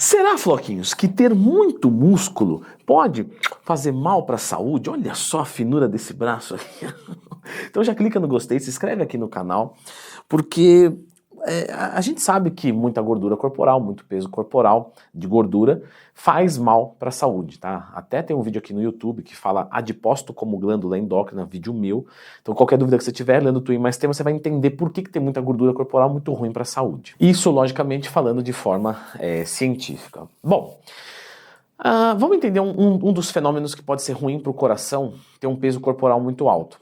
Será, Floquinhos, que ter muito músculo pode fazer mal para a saúde? Olha só a finura desse braço aqui. Então já clica no gostei, se inscreve aqui no canal, porque a gente sabe que muita gordura corporal, muito peso corporal de gordura faz mal para a saúde, tá? Até tem um vídeo aqui no YouTube que fala adipócito como glândula endócrina, vídeo meu. Então qualquer dúvida que você tiver, lendo tu em mais tema, você vai entender por que tem muita gordura corporal muito ruim para a saúde. Isso, logicamente, falando de forma científica. Bom, vamos entender um dos fenômenos que pode ser ruim para o coração, ter um peso corporal muito alto.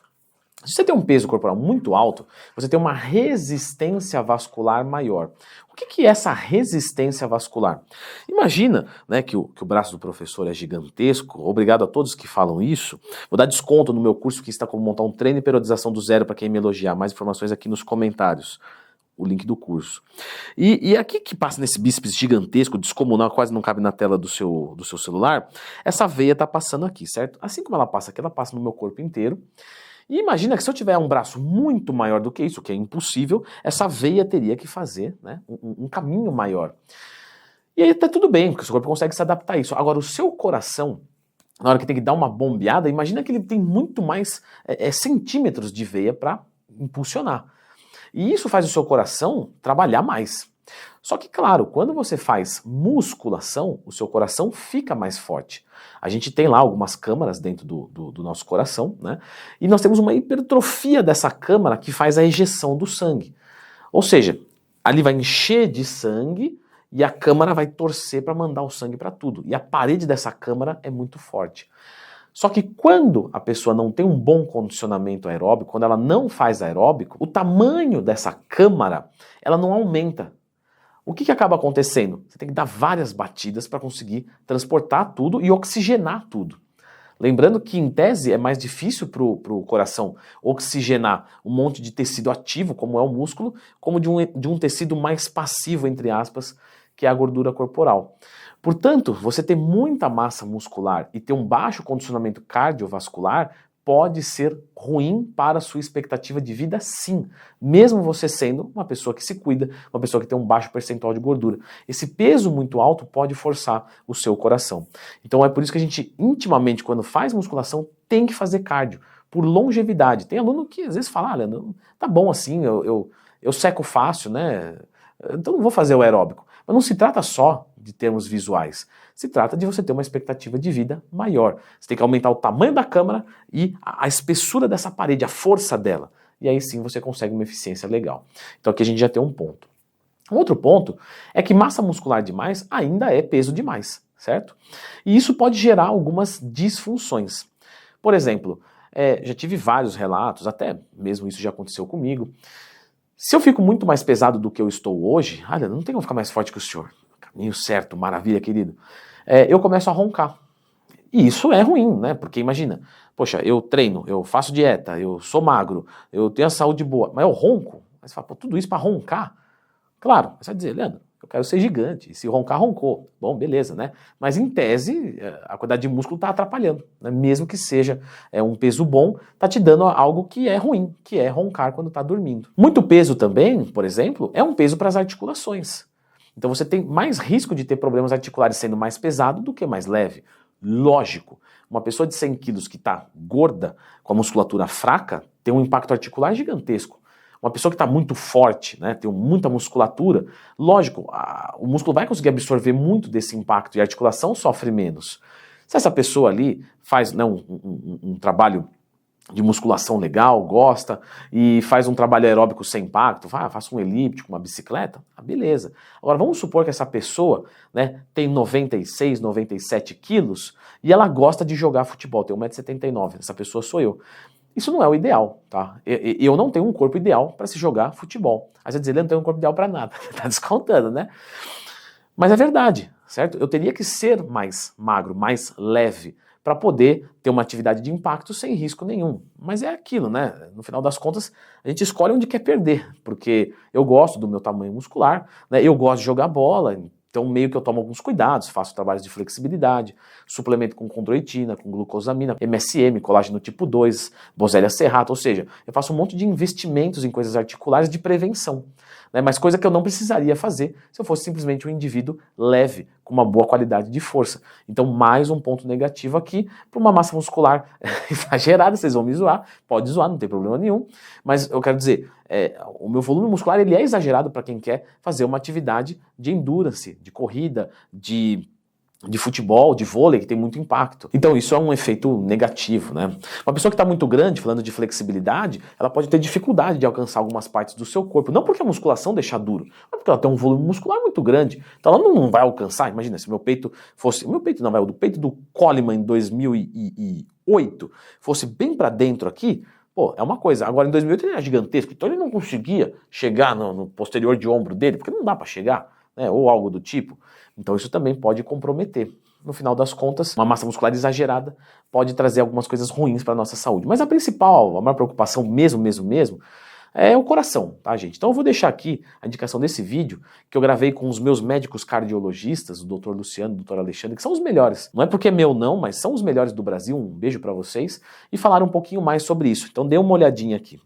Se você tem um peso corporal muito alto, você tem uma resistência vascular maior. O que é essa resistência vascular? Imagina, né, que o braço do professor é gigantesco, obrigado a todos que falam isso. Vou dar desconto no meu curso que está como montar um treino e periodização do zero para quem me elogiar. Mais informações aqui nos comentários. O link do curso. E aqui que passa nesse bíceps gigantesco, descomunal, quase não cabe na tela do seu celular, essa veia está passando aqui, certo? Assim como ela passa aqui, ela passa no meu corpo inteiro. E imagina que se eu tiver um braço muito maior do que isso, que é impossível, essa veia teria que fazer, né, um caminho maior. E aí tá tudo bem, porque o seu corpo consegue se adaptar a isso. Agora, o seu coração, na hora que tem que dar uma bombeada, imagina que ele tem muito mais centímetros de veia para impulsionar. E isso faz o seu coração trabalhar mais. Só que, claro, quando você faz musculação, o seu coração fica mais forte. A gente tem lá algumas câmaras dentro do nosso coração, né? E nós temos uma hipertrofia dessa câmara que faz a ejeção do sangue. Ou seja, ali vai encher de sangue e a câmara vai torcer para mandar o sangue para tudo. E a parede dessa câmara é muito forte. Só que quando a pessoa não tem um bom condicionamento aeróbico, quando ela não faz aeróbico, o tamanho dessa câmara, ela não aumenta. O que acaba acontecendo? Você tem que dar várias batidas para conseguir transportar tudo e oxigenar tudo. Lembrando que, em tese, é mais difícil para o coração oxigenar um monte de tecido ativo, como é o músculo, como de um tecido mais passivo, entre aspas, que é a gordura corporal. Portanto, você ter muita massa muscular e ter um baixo condicionamento cardiovascular pode ser ruim para a sua expectativa de vida, sim, mesmo você sendo uma pessoa que se cuida, uma pessoa que tem um baixo percentual de gordura. Esse peso muito alto pode forçar o seu coração. Então é por isso que a gente, intimamente, quando faz musculação, tem que fazer cardio, por longevidade. Tem aluno que às vezes fala, Leandro, tá bom assim, eu seco fácil, né? Então não vou fazer o aeróbico. Mas não se trata só de termos visuais, se trata de você ter uma expectativa de vida maior. Você tem que aumentar o tamanho da câmara e a espessura dessa parede, a força dela. E aí sim você consegue uma eficiência legal. Então aqui a gente já tem um ponto. Um outro ponto é que massa muscular demais ainda é peso demais, certo? E isso pode gerar algumas disfunções. Por exemplo, já tive vários relatos, até mesmo isso já aconteceu comigo. Se eu fico muito mais pesado do que eu estou hoje, olha, não tem como ficar mais forte que o senhor. Caminho certo, maravilha, querido. Eu começo a roncar. E isso é ruim, né? Porque imagina, poxa, eu treino, eu faço dieta, eu sou magro, eu tenho a saúde boa, mas eu ronco. Aí você fala, pô, tudo isso para roncar? Claro, você vai dizer, Leandro, eu quero ser gigante. Se roncar, roncou. Bom, beleza, né? Mas em tese, a quantidade de músculo está atrapalhando, né? Mesmo que seja um peso bom, está te dando algo que é ruim, que é roncar quando está dormindo. Muito peso também, por exemplo, é um peso para as articulações. Então você tem mais risco de ter problemas articulares sendo mais pesado do que mais leve. Lógico, uma pessoa de 100 quilos que está gorda, com a musculatura fraca, tem um impacto articular gigantesco. Uma pessoa que está muito forte, né, tem muita musculatura, lógico, o músculo vai conseguir absorver muito desse impacto e a articulação sofre menos. Se essa pessoa ali faz um trabalho de musculação legal, gosta, e faz um trabalho aeróbico sem impacto, faça um elíptico, uma bicicleta, beleza. Agora vamos supor que essa pessoa, né, tem 96, 97 quilos e ela gosta de jogar futebol, tem 1,79 m, essa pessoa sou eu. Isso não é o ideal, tá? Eu não tenho um corpo ideal para se jogar futebol. Às vezes ele não tem um corpo ideal para nada, tá descontando, né? Mas é verdade, certo? Eu teria que ser mais magro, mais leve, para poder ter uma atividade de impacto sem risco nenhum. Mas é aquilo, né? No final das contas, a gente escolhe onde quer perder, porque eu gosto do meu tamanho muscular, né? Eu gosto de jogar bola, então meio que eu tomo alguns cuidados, faço trabalhos de flexibilidade, suplemento com condroitina, com glucosamina, MSM, colágeno tipo 2, Boswellia serrata, ou seja, eu faço um monte de investimentos em coisas articulares de prevenção. né? Mas coisa que eu não precisaria fazer se eu fosse simplesmente um indivíduo leve, com uma boa qualidade de força. Então, mais um ponto negativo aqui para uma massa muscular exagerada. Vocês vão me zoar, pode zoar, não tem problema nenhum, mas eu quero dizer, o meu volume muscular ele é exagerado para quem quer fazer uma atividade de endurance, de corrida, de futebol, de vôlei, que tem muito impacto. Então isso é um efeito negativo, né? Uma pessoa que está muito grande, falando de flexibilidade, ela pode ter dificuldade de alcançar algumas partes do seu corpo. Não porque a musculação deixa duro, mas porque ela tem um volume muscular muito grande. Então ela não vai alcançar. Imagina, se meu peito fosse... Meu peito não, vai, o peito do Coleman em 2008 fosse bem para dentro aqui, pô, é uma coisa. Agora em 2008 ele era gigantesco, então ele não conseguia chegar no posterior de ombro dele, porque não dá para chegar, né? Ou algo do tipo. Então isso também pode comprometer. No final das contas, uma massa muscular exagerada pode trazer algumas coisas ruins para a nossa saúde. Mas a principal, a maior preocupação mesmo, é o coração, tá, gente? Então eu vou deixar aqui a indicação desse vídeo que eu gravei com os meus médicos cardiologistas, o Dr. Luciano e o Dr. Alexandre, que são os melhores. Não é porque é meu não, mas são os melhores do Brasil. Um beijo para vocês. E falaram um pouquinho mais sobre isso. Então dê uma olhadinha aqui.